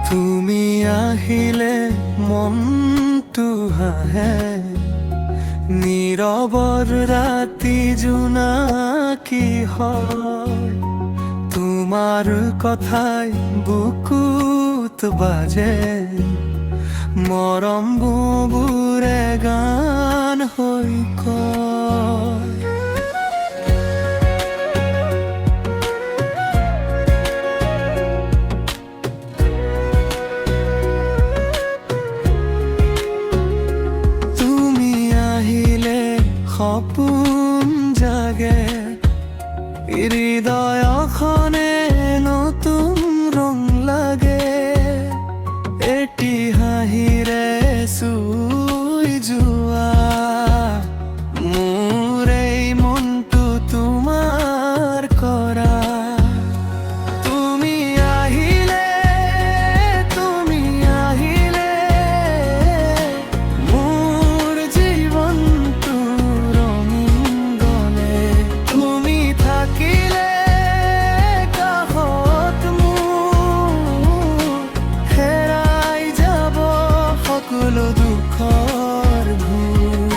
তুমি আহিলে মনটো হাহে, নীৰৱৰ ৰাতি জোনাকী হয়। তোমাৰ কথাই বুকুত বাজে, মৰম বুবুৰে গান হৈ কয়। সপোন জাগে, হৃদয়খনে নতুন ৰং লাগে। এটি হাঁহিৰে চুই যোৱা মোৰ এই মনটো তোমাৰ কৰা। তুমি আহিলে মোৰ জীবনটো দুখৰ ঘূৰ।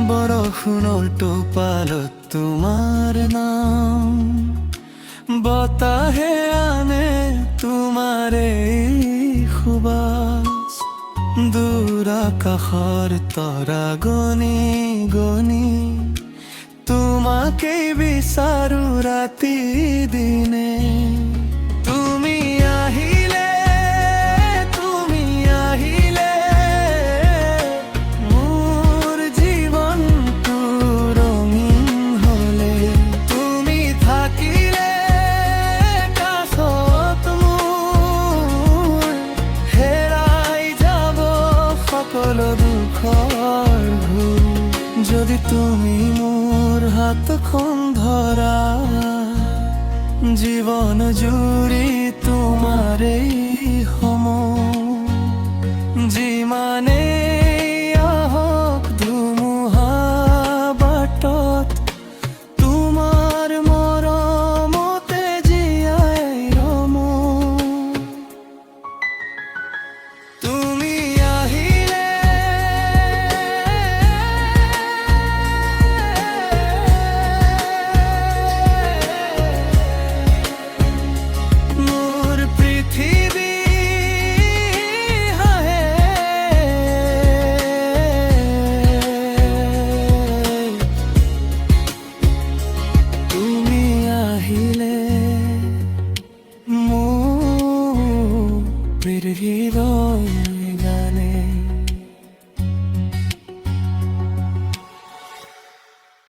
বৰষুণৰ টোপালত তোমাৰ নাম, বতাহে আনে তোমাৰ সুবাস। দূৰ আকাশৰ তৰা গণি গণি তোমাকেই বিচাৰো ৰাতি দিনে। তুমি আহিলে মোৰ জীবনটো ৰঙীন হলে। তুমি থাকিলে কাষত মোৰ হেৰাই যাব সকলো দুখৰ ঘূৰ। যদি তুমি মোৰ হাতখন ধৰা, জীবন জুৰি তোমাৰেই